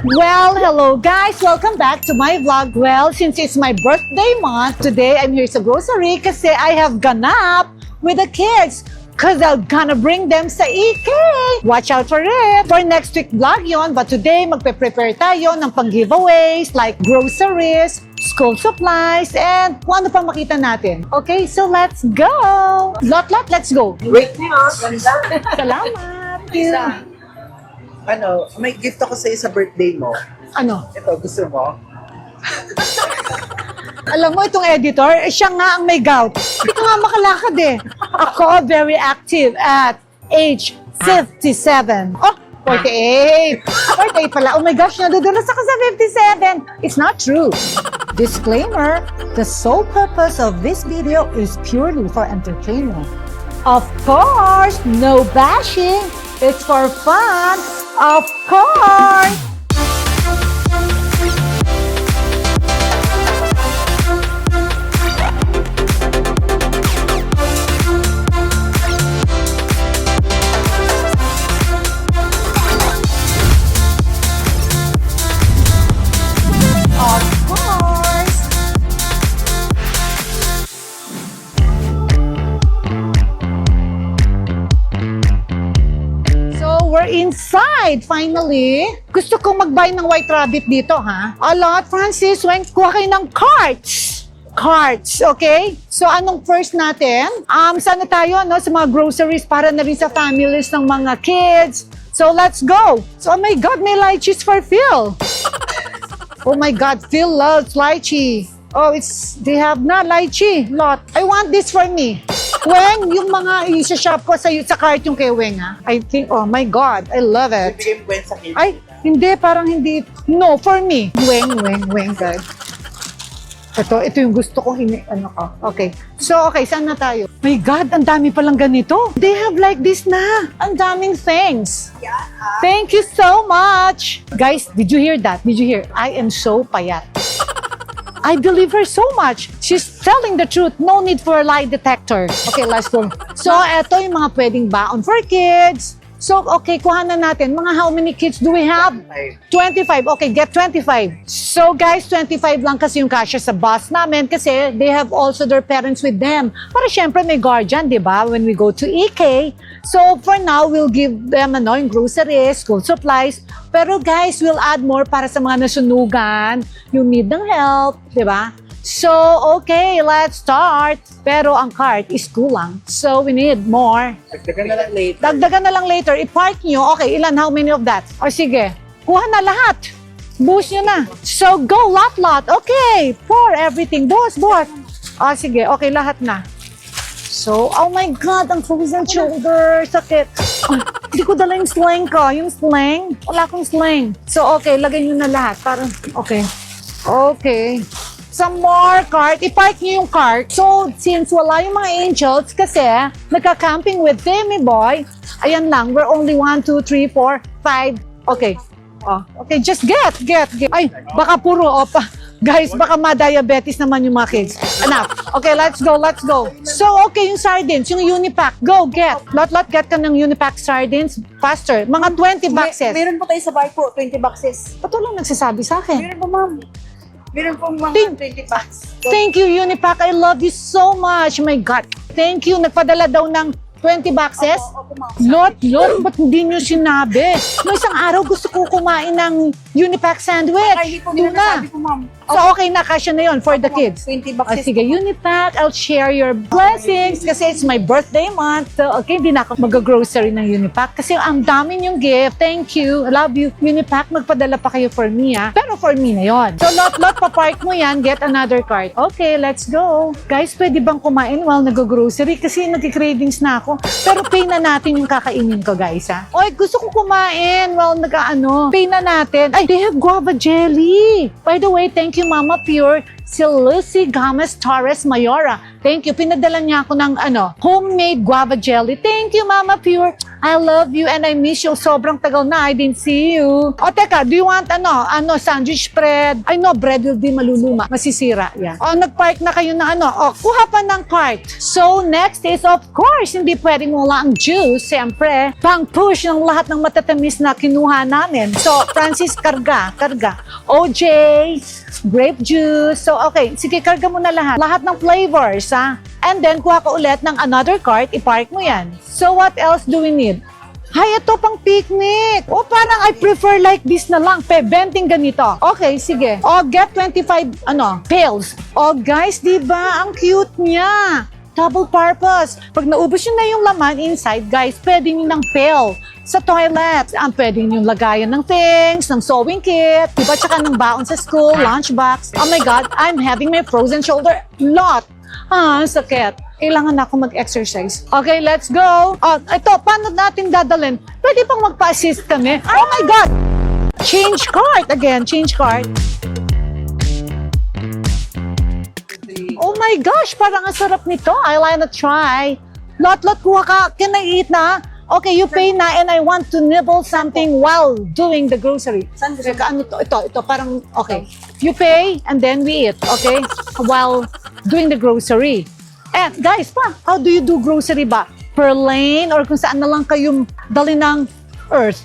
Well, hello guys! Welcome back to my vlog. Well, since it's my birthday month, today I'm here sa grocery kasi I have ganap with the kids because I'm gonna bring them sa EK. Watch out for it! For next week vlog yon, but today magpe-prepare tayo ng pang-giveaways like groceries, school supplies, and kung ano pa makita natin. Okay, so let's go! Lot, let's go! Wait niyo, ganda. Salamat! Ano, may gift ako sa sa birthday mo. Ano? Ito, gusto mo? Alam mo, itong editor, siya nga ang may gout. Hindi ko nga makalakad eh. Ako, very active at age 57. Oh, 48. 48 pala. Oh my gosh, nadudulas ako sa 57. It's not true. Disclaimer, the sole purpose of this video is purely for entertainment. Of course, no bashing. It's for fun. Of course. Inside, finally. Gusto kong mag-buy ng White Rabbit dito, ha? A lot, Francis. Kuha kayo ng carts. Carts, okay? So, anong first natin? Sana tayo, no? Sa mga groceries para na rin sa families ng mga kids. So, let's go. So, oh my God, may lychees for Phil. Oh my God, Phil loves lychee. Oh, they have na lychee. Lot. I want this for me. Weng, yung mga isa-shop ko sa cart yung kay Weng, ha? I think, oh my God, I love it. Bibigay mo sa kids. Ay, hindi, parang hindi. No, for me. Weng, guys. Ito yung gusto kong Okay. So, okay, saan na tayo? My God, ang dami palang ganito. They have like this na. Ang daming things. Yeah. Thank you so much. Guys, did you hear that? Did you hear? I am so payat. I believe her so much. She's telling the truth. No need for a lie detector. Okay, let's go. So, eto yung mga pwedeng baon for kids. So, okay, kuha na natin. Mga how many kids do we have? 25. Okay, get 25. So, guys, 25 lang kasi yung kasya sa bus namin kasi they have also their parents with them. Para syempre may guardian, di ba? When we go to EK. So, for now, we'll give them yung groceries, school supplies. Pero guys, we'll add more para sa mga nasunugan, yung need ng help, di ba? So, okay, let's start. Pero ang cart is kulang. So, we need more. Dagdagan na lang later. Dagdagan na lang later. I-park nyo. Okay, ilan? How many of that? O sige, kuha na lahat. Buhos nyo na. So, go, lot. Okay, pour everything. Buhos. O sige, okay, lahat na. So, oh my God, ang frozen shoulder. Sakit. Hindi ko dala yung sling ko. Yung sling? Wala akong sling. So, okay, lagay nyo na lahat. Parang, okay. Okay. Some more cart. I-park nyo yung cart. So, since wala yung mga angels, kasi nagka-camping with Timmy Boy, ayan lang, we're only 1, 2, 3, 4, 5. Okay. Oh, okay, just get. Ay, baka puro opa. Guys, baka ma-diabetes naman yung mga kids. Enough. Okay, let's go. So, okay, yung sardines, yung Unipack. Go, get. Lot, get ka ng Unipack sardines. Faster. Mga 20 boxes. Meron po tayo sa bar po, 20 boxes. Ba't walang nagsasabi sa akin? Meron po, ma'am. Meron po mga 20 boxes. Thank you, Unipack. I love you so much. My God. Thank you. Nagpadala daw ng 20 boxes? Opo, ma'am. Lot, ba't hindi nyo sinabi? No, isang araw gusto ko kumain ng Unipack sandwich. Ay, hindi po nila nasabi po, ma'am. So, okay na, kasya na yun for the kids. 20 O boxes. sige, Unipack, I'll share your blessings kasi it's my birthday month. So, okay, hindi na ako mag-grocery ng Unipack kasi ang dami yung gift. Thank you. I love you. Unipack, magpadala pa kayo for me, ha? Pero for me na yon. So, lot, papark mo yan, get another cart. Okay, let's go. Guys, pwede bang kumain while nag-grocery? Kasi nag-cravings na ako. Pero pay na natin yung kakainin ko, guys, ha? Oy, gusto ko kumain while pay na natin. Ay, they have guava jelly. By the way, thank you, Mama Pure. si Lucy Gomez Torres Mayora. Thank you. Pinadala niya ako ng homemade guava jelly. Thank you, Mama Pure. I love you and I miss you. Sobrang tagal na. I didn't see you. O, teka, do you want sandwich spread? I know, bread will be maluluma. Masisira. Yan. O, nag-park na kayo na kuha pa ng cart. So, next is, of course, hindi pwedeng wala ang juice. Siyempre, pang-push ng lahat ng matatamis na kinuha namin. So, Francis, karga. OJ, grape juice. So, okay. Sige, karga mo na lahat. Lahat ng flavors, ha? And then, kuha ka ulit ng another cart, i-park mo yan. So, what else do we need? Hay, ito pang picnic. O, parang I prefer like this na lang. Venting ganito. Okay, sige. O, get 25, pails. O, guys, di ba? Ang cute niya. Double purpose. Pag naubos yun na yung laman inside, guys, pwede nyo ng pail sa toilet. Pwede nyo lagayan ng things, ng sewing kit, diba? Tsaka ng baon sa school, lunchbox. Oh my God, I'm having my frozen shoulder lot. Sakit. Kailangan ako mag-exercise. Okay, let's go. Ito, paano natin dadalhin? Pwede pang magpa-assist kami. Oh my God! Change cart. Again, change cart. Oh my gosh, parang ang sarap nito. I wanna try. Lot, kuha ka. Can I eat na? Okay, you pay na and I want to nibble something while doing the grocery. Teka, ano to? Ito, parang, okay. You pay and then we eat, okay? While doing the grocery. And guys, how do you do grocery ba? Per lane or kung saan na lang kayo dali ng earth?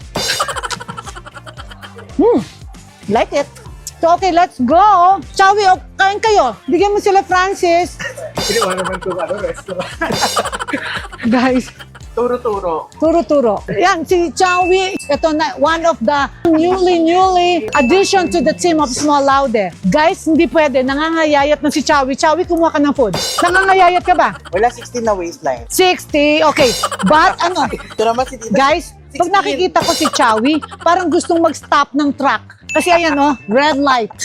Like it. So, okay, let's go. Chawi, kain kayo. Bigyan mo sila, Francis. Ginawa naman ito, restaurant. Guys, Turo-turo. Yan, si Chawi. Ito na, one of the newly addition to the team of Small Laude. Guys, hindi pwede. Nangangayayat na si Chawi. Chawi, kumuha ka ng food. Nangangayayat ka ba? Wala 16 na waistline. 60, okay. But, Ito naman si Tita. guys, pag nakikita ko si Chawi, parang gustong mag-stop ng truck. Kasi ayan, red light.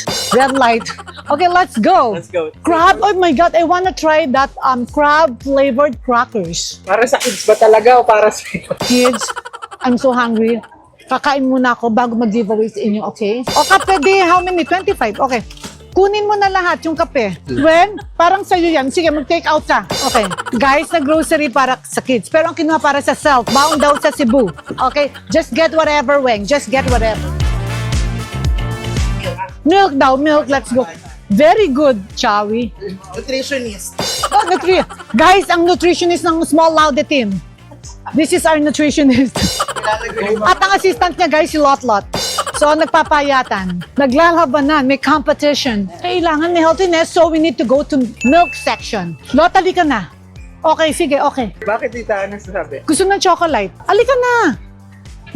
Okay, let's go. Let's go. Crab, oh my God, I wanna try that crab-flavored crackers. Para sa kids ba talaga o para sa Kids, I'm so hungry. Kakain muna ako bago mag-giveaway sa inyo, okay? O kape, how many? 25, okay. Kunin mo na lahat yung kape. When? Parang sa'yo yan. Sige, mag-take out ka. Okay. Guys, na grocery para sa kids. Pero ang kinuha para sa self, bound daw sa Cebu. Okay? Just get whatever, Weng. Just get whatever. Milk daw, milk. Let's go. Very good, Chawi. Nutritionist. Guys, ang nutritionist ng Small Laude team. This is our nutritionist. At ang assistant niya, guys, si Lot. So, nagpapayatan. Naglalabanan. May competition. Kailangan may healthiness, so we need to go to milk section. Lot, alika na. Okay, sige, okay. Bakit Tita? Ano sasabi? Gusto ng chocolate. Alika na.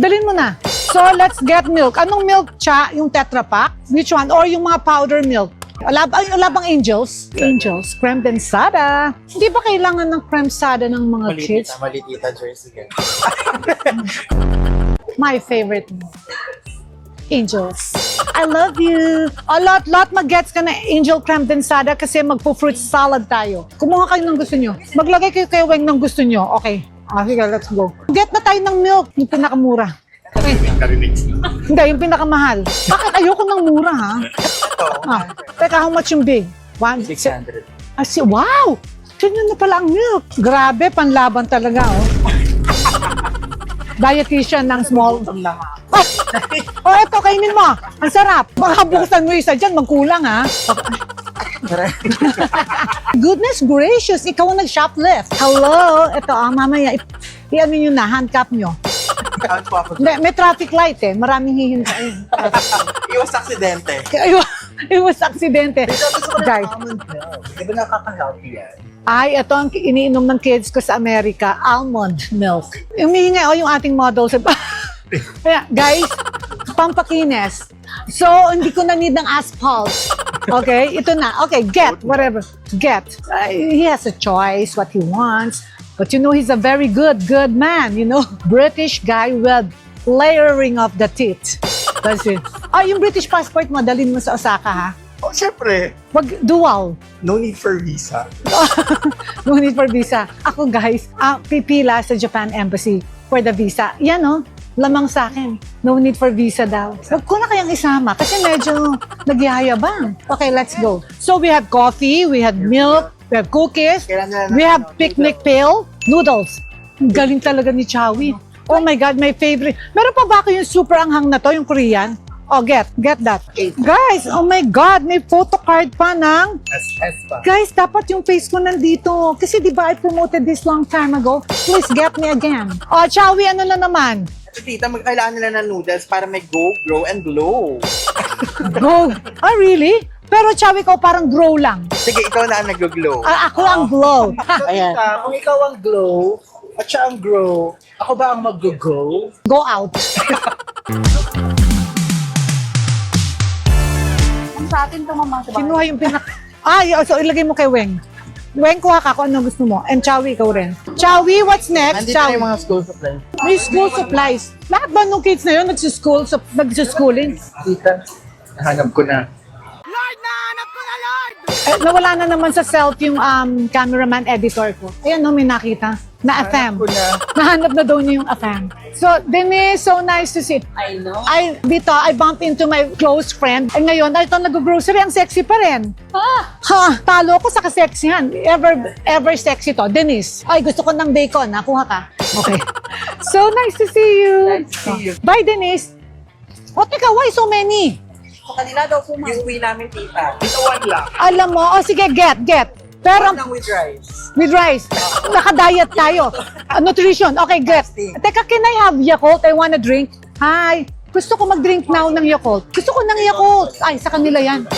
Dalhin mo na. So, let's get milk. Anong milk, Cha? Yung Tetra Pak? Which one? Or yung mga powder milk? Wala bang Angels? Angels. Creme densada. Hindi ba kailangan ng creme sada ng mga kids? Mali Tita Jersey. My favorite. Angels. I love you. Lot mag-gets ka na Angel creme densada kasi magpo-fruit salad tayo. Kumuha kayo ng gusto nyo. Maglagay kayo kay Weng ng gusto nyo. Okay. Sige, let's go. Get na tayo ng milk. Yung pinakamura. Okay. Hindi, yung pinakamahal. Bakit ayoko ng mura, ha? Teka, how much yung big? 600. Wow! Ganyan na pala ang milk. Grabe, panlaban talaga, Dietitian ng small. Eto, kainin mo. Ang sarap. Baka buksan mo isa dyan, magkulang, ha? Goodness gracious, ikaw ang nag-shoplift. Hello, ito, mamaya, i-ano nyo na, handcuff nyo. Hindi, may traffic light maraming hihintayin. Iwas aksidente. Iwas aksidente. Guys, Di ba nakaka-healthy yan? ay, ito ang iniinom ng kids ko sa Amerika, almond milk. Umihinga yung ating model. Kaya, guys, pampakinis. So, hindi ko na need ng asphalt. Okay, ito na. Okay, get, whatever. Get. He has a choice, what he wants. But he's a very good man, British guy with layering of the teeth. That's it. Yung British passport mo, dalhin mo sa Osaka, ha? Oh, syempre. Wag dual. No need for visa. No need for visa. Ako, guys, pipila sa Japan Embassy for the visa. Yan, lamang sa akin. No need for visa daw. Huwag ko na kayang isama kasi medyo nagyayabang. Okay, let's go. So we have coffee, we have milk, we have cookies, we have picnic pail, noodles. Ang galing talaga ni Chowie. Oh my God, my favorite. Meron pa ba ako yung super anghang na to, yung Korean? Oh, get that. Guys, oh my God, may photo card pa ng... SS pa. Guys, dapat yung face ko nandito. Kasi di ba I promoted this long time ago? Please get me again. Oh, Chowie, ano na naman? Tita, kailangan nila ng noodles para may go, grow, and glow. Go. Ah, really? Pero Chowie, ko parang grow lang. Sige, ikaw na ang nag-glow. Ah, ako ang glow. Ayan. Tita, kung ikaw ang glow, at siya ang grow, ako ba ang mag-go? Go out. Sa atin ito, mama. Kinuha yung pinak... so ilagay mo kay Weng. Weng, kuha ka kung ano gusto mo. And Chowie, ikaw rin. Chowie, what's next? Nandito na Chowie. yung mga school supplies. May school supplies. Lahat ba nung kids na yun nagsuschooling? Tita, nahanap ko na. Nawala na naman sa self yung cameraman editor ko. Ayan, no, may nakita. Na AFAM. Nahanap ko na. Nahanap na daw niya yung AFAM. So, Denise, so nice to see. I know. Dito, I bumped into my close friend. And ngayon, ito nag-grocery, ang sexy pa rin. Ha, talo ko sa kaseksihan. Ever sexy to. Denise. Ay, gusto ko ng bacon. Nakuha ka. Okay. So nice to see you. Nice to see you. Bye, Denise. O, teka, why so many? Sa kanila daw po, ma'am. Yung uwi namin, tita. Ito one lang. Alam mo, sige, get. Pero, One lang with rice. with rice. Naka-diet tayo. Nutrition. Okay, get. Teka, can I have Yakult? I wanna drink. Hi. Gusto ko mag-drink now ng Yakult. Gusto ko ng Yakult. Ay, sa kanila yan.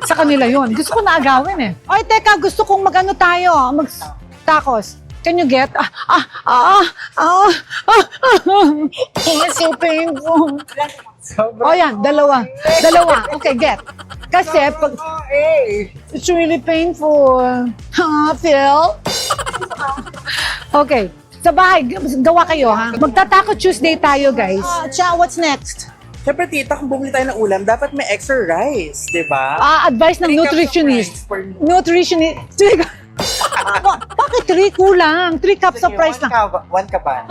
Sa kanila yun. Gusto ko na agawin eh. Ay, teka, gusto kong mag-ano tayo. Mag-tacos. Can you get? It's so painful. Sobrang Oh, yan. Dalawa. Okay, get. Kasi, pag, it's really painful. Phil? Okay. Sa bahay, gawa kayo, ha? Magta-Taco Tuesday tayo, guys. What's next? Siyempre, tita, kung bumili tayo ng ulam, dapat may extra rice, di ba? Advice ng 3 cups of nutritionist. rice per- Nutritionist. Bakit 3 kulang? 3 cups of Sige, rice lang. One kaban.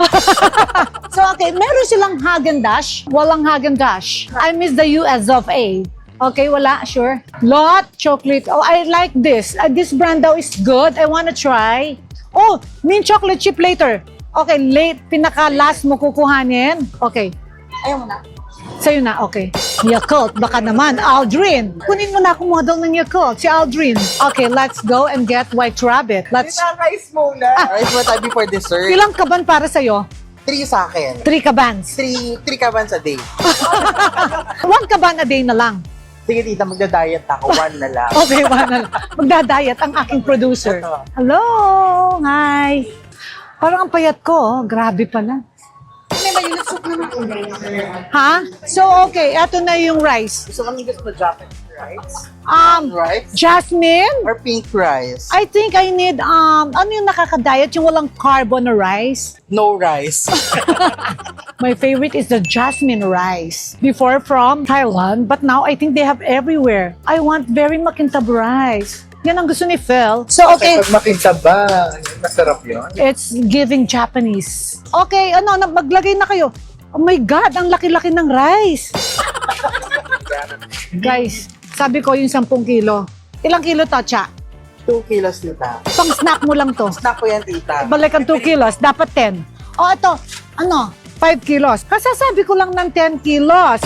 So, okay, meron silang Häagen-Dazs. Walang Häagen-Dazs. I miss the US of A. Okay, wala? Sure? Lot chocolate. Oh, I like this. This brand daw is good. I wanna try. Oh, mint chocolate chip later. Okay, pinaka-last mo kukuhanin. Okay. Ayaw mo na. Sa'yo na, okay. Yakult, baka naman. Aldrin. Kunin mo na akong model ng Yakult, si Aldrin. Okay, let's go and get White Rabbit. Let's... Tita, rice muna. Rice muna tayo before dessert. Ilang kaban para sa'yo? 3 sa akin. 3 kabans. 3 kabans a day. 1 kaban a day na lang. Sige, tita, magda-diet ako. 1 na lang. Okay, wala. Magdadayat ang aking producer. Ito. Hello! Hi! Parang ang payat ko, oh. Grabe pala. May mayunit soup na natin. Ha? So, okay. Eto na yung rice. Gusto kami gusto Japanese rice? Rice? Jasmine? Or pink rice? I think I need, ano yung nakaka-diet? Yung walang carb on the rice? No rice. My favorite is the jasmine rice. Before from Thailand, but now I think they have everywhere. I want very makintab rice. Yan ang gusto ni Phil. So, okay. Pag makintab ba, masarap yun? It's giving Japanese. Okay, maglagay na kayo. Oh my God, ang laki-laki ng rice. Guys, sabi ko yung 10 kilo. Ilang kilo to, Cha? 2 kilos, tita. Pang snack mo lang to. Snack ko yan, tita. Balik ang 2 kilos, dapat 10. Oh, ito, 5 kilos. Kasasabi ko lang ng 10 kilos.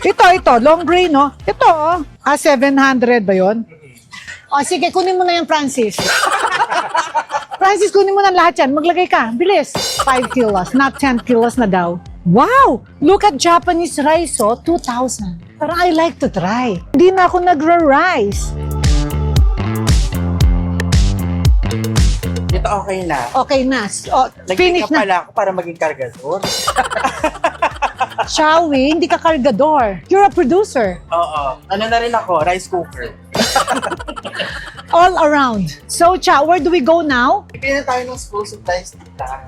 Ito, long grain, no? Ito, 700 ba yun? O, sige, kunin mo na yan, Francis. Francis, kunin mo na lahat yan. Maglagay ka. Bilis. 5 kilos, not 10 kilos na daw. Wow! Look at Japanese rice, 2,000. Parang I like to try. Hindi na ako nagra-rice. Ito okay na. Okay na. Finish Nag-pick up na. pala ako para maging kargador. Chowie, hindi ka kargador. You're a producer. Oo. Ano na rin ako? Rice cooker. All around. So, Cha, where do we go now? Bibili na tayo ng school supplies, tita.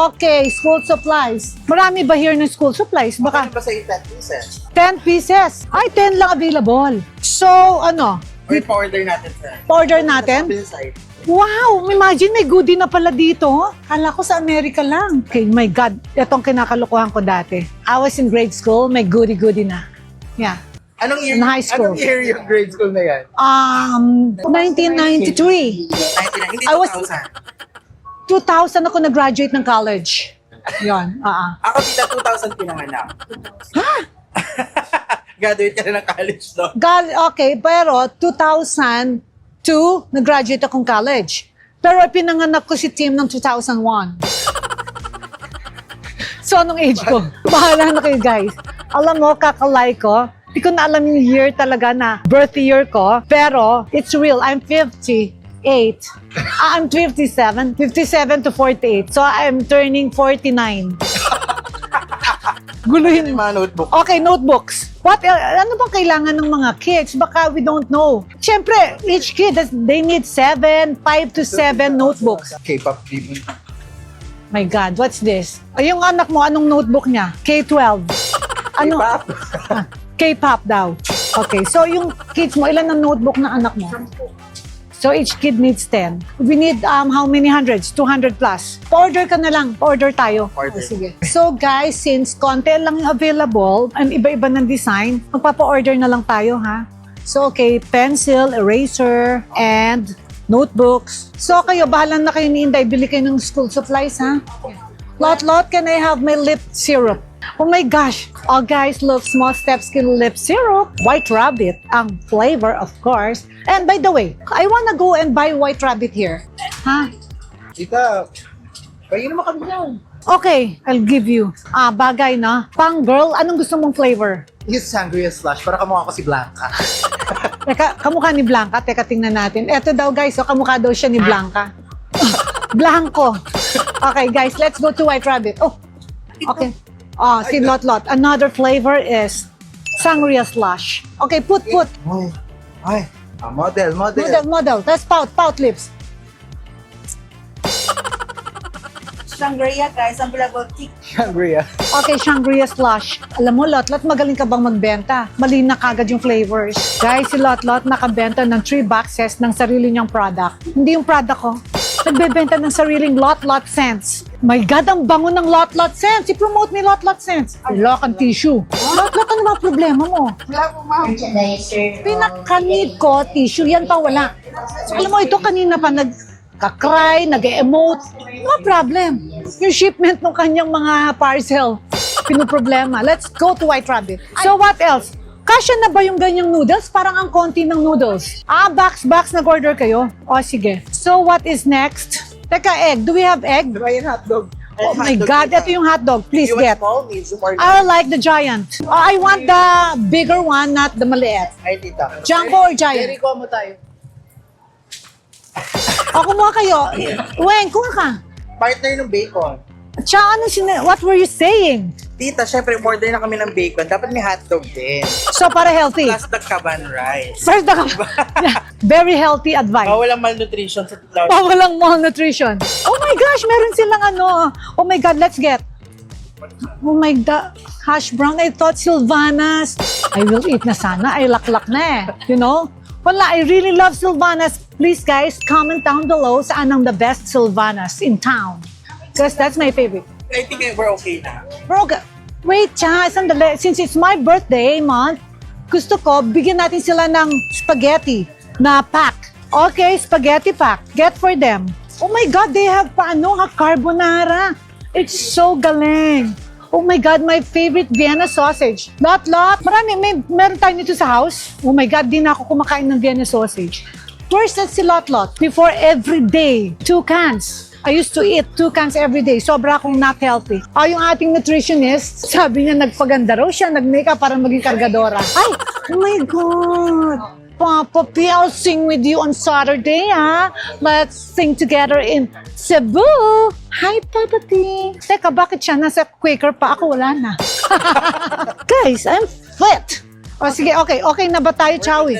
Okay, school supplies. Marami ba here ng school supplies? Baka Baka ba sa'yo 10 pieces? 10 pieces. Ay, 10 lang available. So, Or pa-order natin, sir. order natin? Sa side. Wow! Imagine may goodie na pala dito. Kala ko sa Amerika lang. Okay, my God. Itong kinakalukuhan ko dati. I was in grade school, may goodie na. Yeah. Anong year? In high school. Anong year yung grade school na yan? 1993. Hindi I was- 2000. 2000 ako nag-graduate ng college. Yun, Ako tita 2000 pinanganak. Graduate ka na ng college, no? Okay, pero 2002, nag-graduate akong college. Pero pinanganak ko si Tim ng 2001. So, anong age ko? Bahala na kayo, guys. Alam mo, kakalay ko. Hindi ko na alam yung year talaga na birth year ko. Pero, it's real. I'm 58. I'm 57. 57 to 48. So, I'm turning 49. Guluhin Yung mga notebook. Okay, notebooks. Ano bang kailangan ng mga kids? Baka we don't know. Siyempre, each kid, they need 5 to 7 notebooks. K-pop people. My God, what's this? Yung anak mo, anong notebook niya? K-12. Ano? K-pop. K-pop daw. Okay, so yung kids mo, ilan ang notebook na anak mo? So each kid needs 10. We need how many hundreds? 200 plus. Pa-order ka na lang. Pa-order tayo. Order. Sige. So guys, since konti lang yung available, and iba-iba ng design, magpapa-order na lang tayo, ha? So okay, pencil, eraser, and notebooks. So kayo, bahala na kayo ni Inday. Bili kayo ng school supplies, ha? Lot, can I have my lip syrup? Oh my gosh! Oh guys, look, Small Steps Skin Lip Syrup. White Rabbit, ang flavor, of course. And by the way, I wanna go and buy White Rabbit here. Ha? Tita, kayo naman kami yan. Okay, I'll give you. Bagay na. Pang girl, anong gusto mong flavor? Yung sangria slush, para kamukha ko si Blanca. Teka, kamukha ni Blanca. Teka, tingnan natin. Eto daw guys, so kamukha daw siya ni Blanca. Blanco. Okay guys, let's go to White Rabbit. Oh, okay. Oh, si Lot. Another flavor is sangria slush. Okay, put. Ay, model. Model. That's pout lips. Shangri-La, guys, ang bulagot. Sangria. Okay, Shangri-La slush. Alam mo, Lot, magaling ka bang magbenta? Mali na kagad yung flavors. Guys, si Lot nakabenta ng 3 boxes ng sarili niyang product. Hindi yung product ko. Nagbebenta ng sariling Lot scents. My God, ang bango ng Lot scents. I-promote ni Lot scents. Lock ang tissue. Lot, ano ba problema mo? Wala po, ma'am. Pinaka-need ko, tissue. Yan pa wala. So, alam mo, ito kanina pa nagka-cry, nag-emote. No problem. Yung shipment ng kanyang mga parcel, pinoproblema. Let's go to White Rabbit. So what else? Kasya na ba yung ganyang noodles? Parang ang konti ng noodles. Box, nag-order kayo? O, sige. So what is next? Teka, egg. Do we have egg? Diba yung hotdog? Oh my God, ito yung hotdog. Please You want get. small, medium, or I like the giant. I want the bigger one, not the maliit. Ay, tita. Jumbo or giant? Very combo tayo. O, kumuha kayo. Weng, kuha ka. Partner ng bacon. Tsaka what were you saying? Tita, syempre, order na kami ng bacon. Dapat may hotdog din. So, para healthy. Plus the caban rice. First, very healthy advice. Walang malnutrition sa tulaw. Walang malnutrition. Oh my gosh, meron silang Oh my God, let's get. Oh my God, hash brown. I thought Sylvanas. I will eat na sana. Ay, laklak na eh. You know? Wala, I really love Sylvanas. Please guys, comment down below saan ang the best Sylvanas in town. Because that's my favorite. I think we're okay na. Bro, wait, sandali. Since it's my birthday month, gusto ko, bigyan natin sila ng spaghetti na pack. Okay, spaghetti pack. Get for them. Oh my God, they have carbonara. It's so galing. Oh my God, my favorite Vienna sausage. Lot. Meron tayo nito sa house. Oh my God, di na ako kumakain ng Vienna sausage. First, that's si Lot. Before every day, 2 cans. I used to eat 2 cans every day. Sobra akong not healthy. Yung ating nutritionist, sabi niya nagpaganda raw siya, nag-makeup para maging kargadora. Ay, oh my God. Papa P, I'll sing with you on Saturday, ha? Let's sing together in Cebu. Hi, Papa P. Teka, bakit siya nasa Quaker pa? Ako wala na. Guys, I'm fit. O sige, okay na ba tayo, Chowie?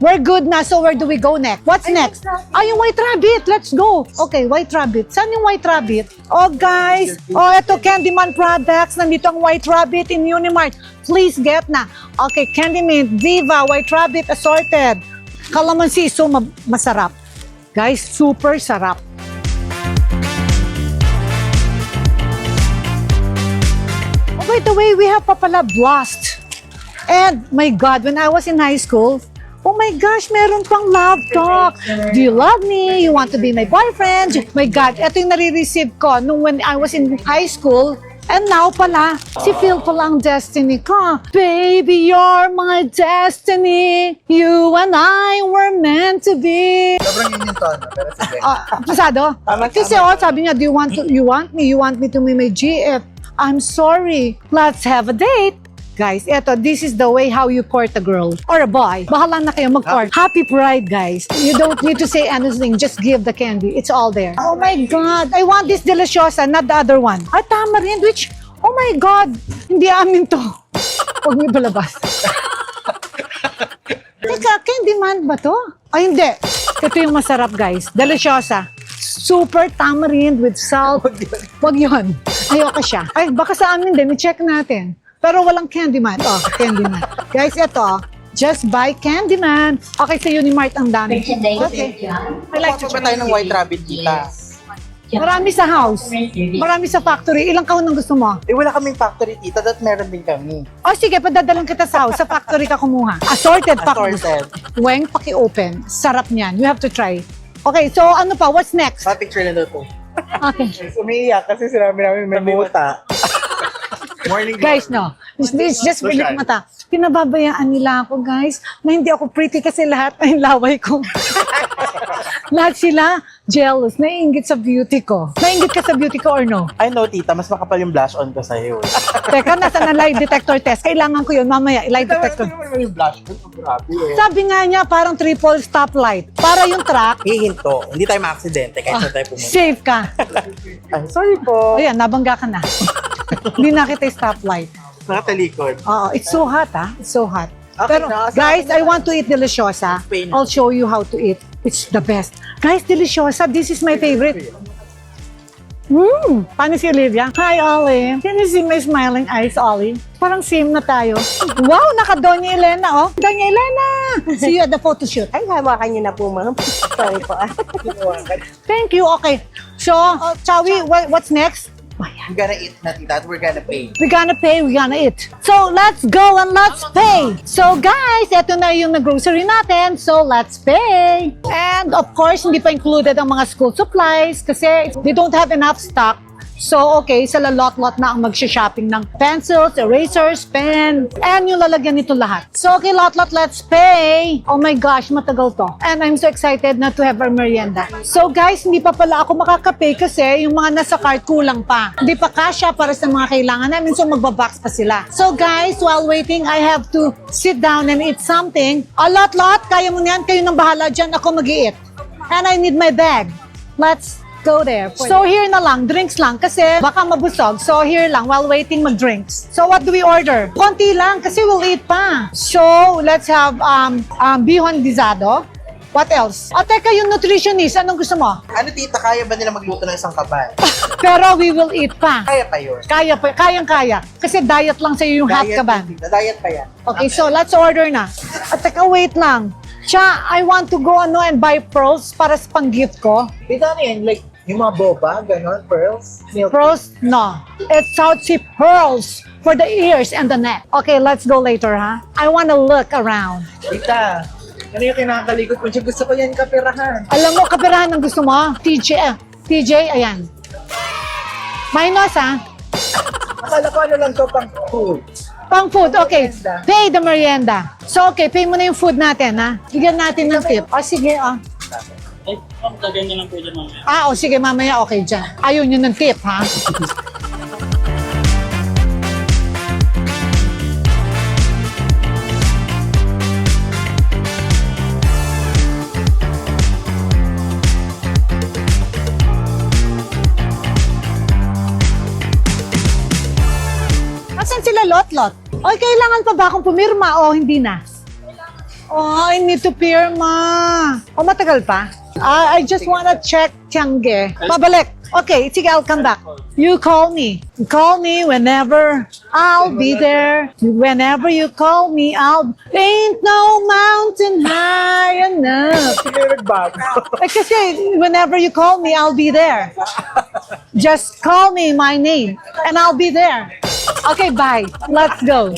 We're good na, so where do we go next? What's next? Yung White Rabbit, let's go. Okay, White Rabbit. Saan yung White Rabbit? Oh guys, eto Candyman products. Nandito ang White Rabbit in Unimart. Please get na. Okay, Candyman, Viva, White Rabbit assorted. Calamansi, so masarap. Guys, super sarap. Oh, by the way, we have pa pala Blast. And my God, when I was in high school, oh my gosh, meron pang love talk. Do you love me? You want to be my boyfriend? My God, ito yung nare-receive ko nung when I was in high school. And now pala, si Phil pala ang destiny ko. Baby, you're my destiny. You and I were meant to be. Sobrang yun yung tono, pero sige. Pasado? Kasi sabi niya, you want me to be my GF? I'm sorry. Let's have a date. Guys, this is the way how you court a girl or a boy. Bahala na kayo mag-court. Happy Pride, guys. You don't need to say anything. Just give the candy. It's all there. Oh my God. I want this deliciosa, not the other one. Ay, tamarind, which, oh my God. Hindi amin to. Huwag niyo balabas. Teka, candy man ba to? Ay, hindi. Ito yung masarap, guys. Deliciosa. Super tamarind with salt. Wag yun. Ayoko siya. Ay, baka sa amin din. I-check natin. Pero walang Candyman. Oh, Candyman. Guys, ito. Just buy Candyman. Okay, sa Unimart ang dami. Okay. I like to Ba tayo ng White Rabbit, tita? Marami sa house. Marami sa factory. Ilang kahon ang gusto mo? Eh, wala kaming factory, tita. That meron din kami. O sige, padadalang kita sa house. Sa factory ka kumuha. Assorted factory. Assorted. Weng, paki-open. Sarap niyan. You have to try. Okay, so ano pa? What's next? Pa-picture na daw to. Okay. Umiiyak kasi sinabi namin may muta. Morning Guys, no. It's just really mata. Pinababayaan nila ako, guys, na hindi ako pretty kasi lahat ay laway ko. Lahat sila jealous, naiingit sa beauty ko. Naiingit ka sa beauty ko or no? I know, tita. Mas makapal yung blush on ko sa'yo. Teka, nasa na lie detector test. Kailangan ko yun mamaya, lie detector. Yung blush on. Grabe eh. Sabi nga niya, parang triple stoplight. Para yung truck, Hihinto. Hindi tayo maaksidente kahit saan tayo pumunta. safe ka. Ay, sorry po. Ayan, nabangga ka na. Hindi nakita yung stoplight. Nakatalikod. Oo, it's so hot, ah. It's so hot. Okay, Pero, na, sa guys, akin I want to eat deliciosa. Spain. I'll show you how to eat. It's the best. Guys, deliciosa, this is my favorite. Paano si Olivia? Hi, Ollie. Can you see my smiling eyes, Ollie? Parang same na tayo. Wow, naka-Doña Elena, oh. Doña Elena! See you at the photo shoot. Ay, hawakan niyo na po, ma'am. Sorry po. Thank you. Okay. So, Chawi, what's next? We're gonna eat na, tita. We're gonna pay. We're gonna pay, we're gonna eat. So, let's go and let's pay. So, guys, eto na yung grocery natin. So, let's pay. And, of course, hindi pa included ang mga school supplies kasi they don't have enough stock. So, okay, sa lot-lot na ang magsha-shopping ng pencils, erasers, pen, and yung lalagyan nito lahat. So, okay, lot-lot, let's pay. Oh my gosh, matagal to. And I'm so excited na to have our merienda. So, guys, hindi pa pala ako makakapay kasi yung mga nasa cart kulang pa. Hindi pa kasya para sa mga kailangan namin, so magbabox pa sila. So, guys, while waiting, I have to sit down and eat something. A lot-lot, kaya mo niyan, kayo nang bahala dyan, ako mag-i-eat. And I need my bag. Let's go there. So here na lang, drinks lang kasi baka mabusog. So here lang while waiting mag-drinks. So what do we order? Konti lang kasi we'll eat pa. So let's have bihon guisado. What else? O teka, yung nutritionist, anong gusto mo? Ano, tita? Kaya ba nila magluto ng isang kaban? Pero we will eat pa. Kaya pa yun. Kaya pa, kayang-kaya. Kasi diet lang sa'yo yung half Diet kaban. yun, tita. Diet pa yan. Okay, so let's order na. At teka, wait lang. Cha, I want to go and buy pearls para sa pang-gift ko. Tita, ano yun? Like, yung mga boba, ganon, pearls, milk. Pearls? No. It's South Sea pearls for the ears and the neck. Okay, let's go later, ha? I want to look around. Tita, ano yung kinakalikot ko? Gusto ko yan kapirahan. Alam mo, kapirahan ang gusto mo? TJ, ayan. Minus, ha? Akala ko ano lang to pang food. Pang food, okay. Merienda. Pay the merienda. So, okay, pay mo na yung food natin, ha? Bigyan natin ng tip. O, sige, o. Ay, ma'am, lagyan niyo lang po dyan mamaya. O, sige, mamaya, okay dyan. Ayaw nyo ng tip, ha? Asan sila lot-lot? Oy, kailangan pa ba akong pumirma o hindi na? Oh, I need to pirma. O, matagal pa? I just wanna check Tiangge. Pabalik. Okay, sige, I'll come back. You call me. You call me whenever I'll be there. Whenever you call me, ain't no mountain high enough. Sige, nagbago. Kasi whenever you call me, I'll be there. Just call me my name and I'll be there. Okay, bye. Let's go.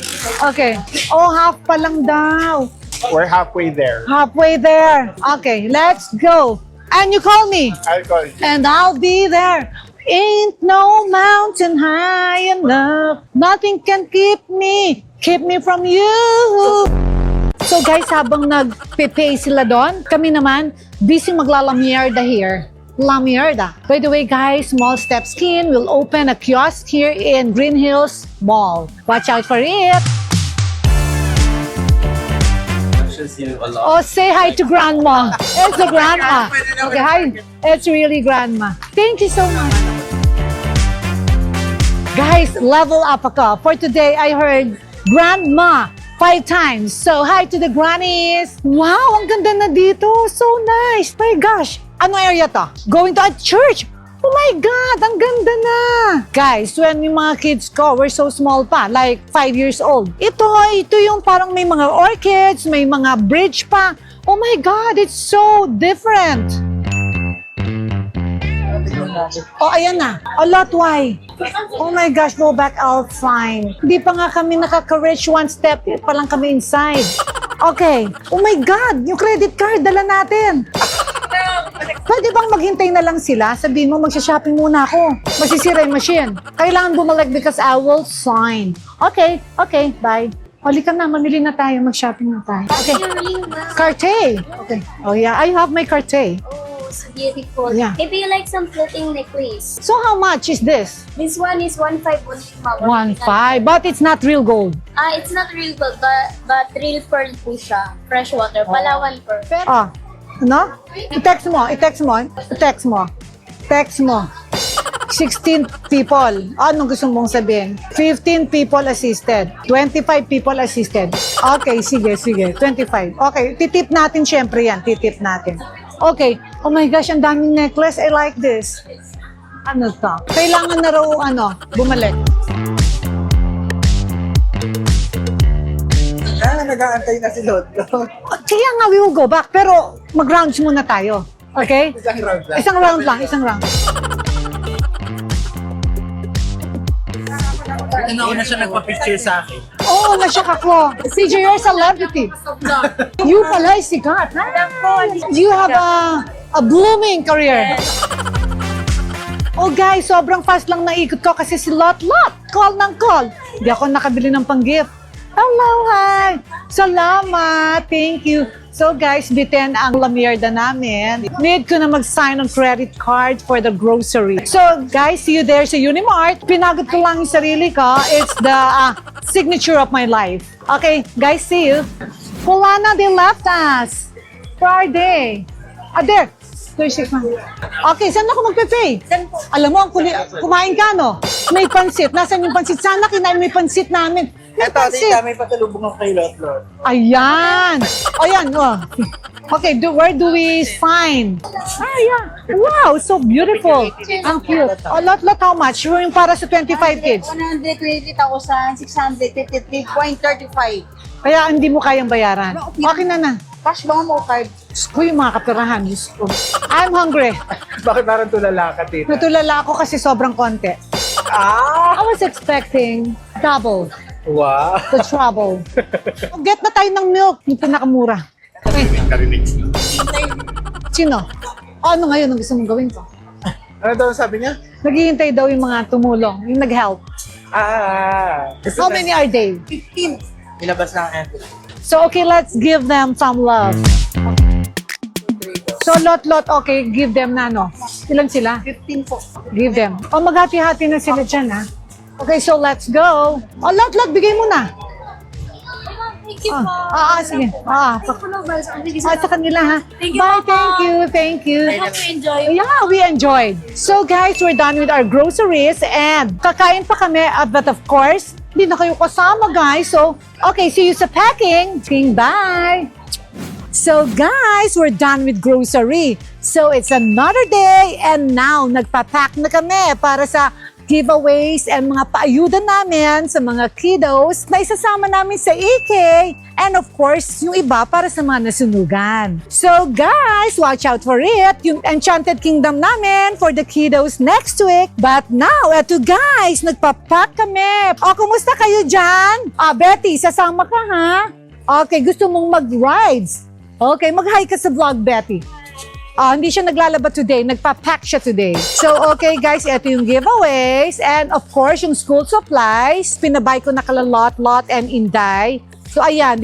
Okay. Oh, half pa lang daw. We're halfway there. Halfway there. Okay, let's go. And you call me. I'll call you. And I'll be there. Ain't no mountain high enough. Nothing can keep me from you. So guys, habang nagpe-pay sila doon, kami naman, busy maglalamierda here. La Mierda. By the way, guys, Mall Step Skin will open a kiosk here in Green Hills Mall. Watch out for it. Oh, say hi to Grandma. It's the Grandma. Okay, hi. It's really Grandma. Thank you so much. Guys, level up ako. For today, I heard Grandma 5 times. So, hi to the grannies. Wow, ang ganda na dito. So nice. My gosh. Ano area to? Going to a church. Oh my God, ang ganda na. Guys, when yung mga kids ko were so small pa, like 5 years old. Ito yung parang may mga orchids, may mga bridge pa. Oh my God, it's so different. Oh, ayan na. A lot why? Oh my gosh, go back out fine. Hindi pa nga kami nakaka-reach one step pa lang kami inside. Okay. Oh my God, yung credit card, dala natin. Pwede bang maghintay na lang sila? Sabihin mo, magsha-shopping muna ako. Masisira yung machine. Kailangan bumalik because I will sign. Okay, bye. Halika na, mamili na tayo, mag-shopping na tayo. Okay. Cartier. Okay. Oh yeah, I have my Cartier. Oh, so beautiful. Yeah. Maybe you like some floating necklace. So how much is this? This one is 1.5 only, mama. 1.5, but it's not real gold. It's not real gold, but real pearl po siya. Fresh water, Palawan pearl. Ah, ano? I-text mo. 16 people. Anong gusto mong sabihin? 15 people assisted. 25 people assisted. Okay, sige. 25. Okay, titip natin syempre yan. Titip natin. Okay. Oh my gosh, ang daming necklace. I like this. Ano to? Kailangan na raw, bumalik. Nag-aantay na si Lotto. Kaya nga, we will go back. Pero mag-rounds muna tayo. Okay? Isang round lang. Isang round. Una siya nagpa-picture sa akin. Oo, nasyak ako. CJ, you're a celebrity. You pala ay sikat. You have a blooming career. Oh guys, sobrang fast lang naikot ko kasi si Lot. Call ng call. Hindi ako nakabili ng pang-gift. Hello, hi. Salamat. Thank you. So guys, bitin ang lamierda namin. Need ko na mag-sign on credit card for the grocery. So guys, see you there sa Unimart. Pinagod ko lang yung sarili ko. It's the signature of my life. Okay, guys, see you. Fulana, they left us. Friday. There. 36 na. Okay, saan ako magpe-pay? Alam mo, kumain ka, no? May pansit. Nasaan yung pansit? Sana kinain may pansit namin. May Ito, pansit. tita, may pasalubong ako kay Lotto. Ayan. Oh. Okay, where do we sign? Yeah. Wow, so beautiful. Ang cute. Oh, lot, how much? Yung para sa 25 kids. 120,653.35. Kaya hindi mo kayang bayaran. Okay na. Cash ba mo card? Uy, mga kapirahan. Diyos ko. I'm hungry. Bakit parang tulala ka, tita? Natulala ako kasi sobrang konti. I was expecting double Wow. the trouble. Get na tayo ng milk. Yung pinakamura. Sino? Ano ngayon ang gusto mong gawin ko? Ano daw sabi niya? Naghihintay daw yung mga tumulong, yung nag-help. How many are they? 15. Ilabas na ang envelope. So, okay, let's give them some love. So, lot, okay, give them na, no? Ilan sila? 15 po. Give them. O, maghati-hati na sila dyan, ha? Okay, so let's go. O, lot, bigay mo na. Thank you po. Sige. Sa kanila, ha? Thank you, Bye, Mama. thank you. I hope you enjoy. Yeah, we enjoyed. So guys, we're done with our groceries and kakain pa kami, but of course, hindi na kayo kasama guys. So, okay, see you sa packing. Bye! So guys, we're done with grocery. So it's another day and now nagpapack na kami para sa giveaways and mga paayuda namin sa mga kiddos na isasama namin sa EK and of course, yung iba para sa mga nasunugan. So guys, watch out for it, yung Enchanted Kingdom namin for the kiddos next week. But now, eto guys, nagpapack kami. O, kumusta kayo dyan? Betty, sasama ka ha? Okay, gusto mong mag-rides? Okay, mag-hi ka sa vlog, Betty. Hindi siya naglalaba today, nagpa-pack siya today. So, okay guys, ito yung giveaways. And of course, yung school supplies, pinabay ko na kala Lot and Inday. So, ayan,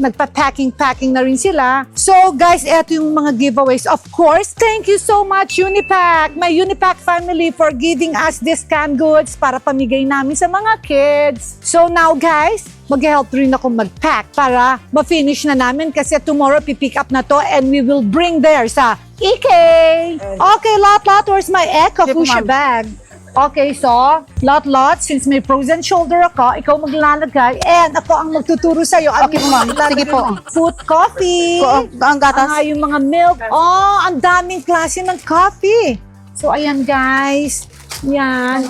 nagpa-packing na rin sila. So, guys, ito yung mga giveaways. Of course, thank you so much, Unipack, my Unipack family for giving us these canned goods para pamigay namin sa mga kids. So, now guys, mag-help rin ako mag-pack para ma-finish na namin kasi tomorrow pipick up na to and we will bring there sa EK. Okay, Lot, where's my Eco Fuchsia bag? Okay, so, Lot, since may frozen shoulder ako, ikaw maglalagay and ako ang magtuturo sa'yo. Okay po, ma'am. Sige po. Food, coffee. Ang gatas. Yung mga milk. Oh, ang daming klase ng coffee. So, ayan guys. Yan.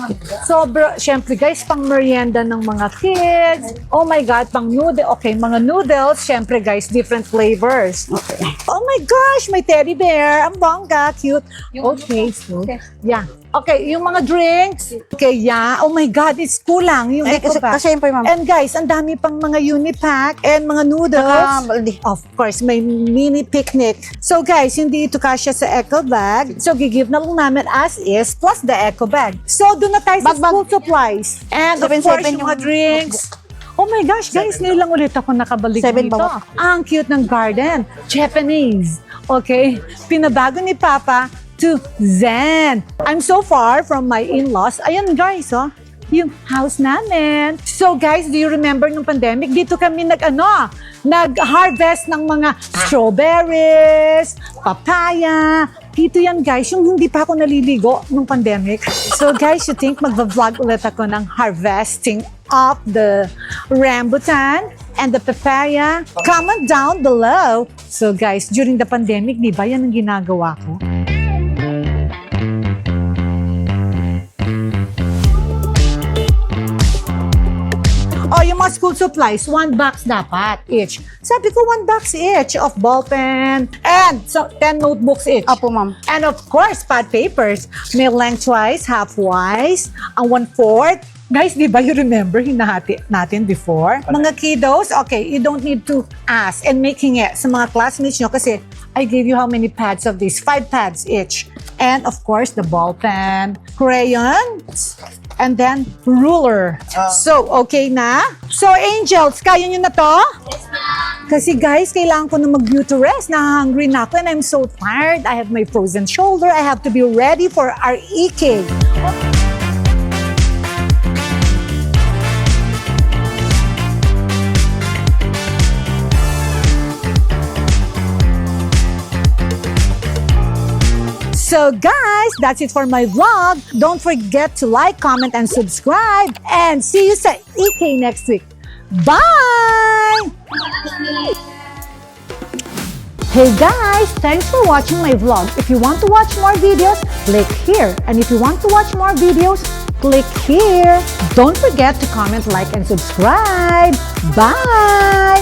Syempre guys, pang merienda ng mga kids. Oh my God, pang noodle. Okay, mga noodles. Syempre guys, different flavors. Okay. Oh my gosh, may teddy bear. Ang bongga, cute. Okay, so, yeah. Okay, yung mga drinks. Okay, yeah. Oh my God, it's kulang. Yung Kasi po, ma'am. And guys, ang dami pang mga Unipack and mga noodles. Of course, may mini picnic. So guys, hindi ito kasya sa eco bag. So gigive na lang namin as is plus the eco bag. So doon na tayo sa school supplies. And of course, yung mga drinks. Oh my gosh, guys, ngayon lang ulit ako nakabalik dito. Ang cute ng garden. Japanese. Okay? Pinabago ni Papa to Zen. I'm so far from my in-laws. Ayan guys, oh, yung house namin. So guys, do you remember nung pandemic? Dito kami nag-harvest ng mga strawberries, papaya. Dito yan guys, yung hindi pa ako naliligo nung pandemic. So guys, you think magva-vlog ulit ako ng harvesting of the rambutan and the papaya? Comment down below. So guys, during the pandemic, di ba yan ang ginagawa ko? Oh, yung mga school supplies, 1 box dapat each. Sabi ko, 1 box each of ball pen and 10 notebooks each. Opo, ma'am. And of course, pad papers. May lengthwise, halfwise, ang 1/4. Guys, di ba you remember, hinahati natin before? Mga kiddos, okay, you don't need to ask and making it sa mga classmates nyo kasi I gave you how many pads of these? 5 pads each. And of course, the ball pen, crayons, and then ruler. So, okay na? So, angels, kaya nyo na to? Yes, ma'am. Kasi guys, kailangan ko na mag-beauty rest. Nahahungry na ako and I'm so tired. I have my frozen shoulder. I have to be ready for our EK. So guys, that's it for my vlog. Don't forget to like, comment, and subscribe. And see you sa EK next week. Bye! Hey guys, thanks for watching my vlog. If you want to watch more videos, click here. And if you want to watch more videos, click here. Don't forget to comment, like, and subscribe. Bye!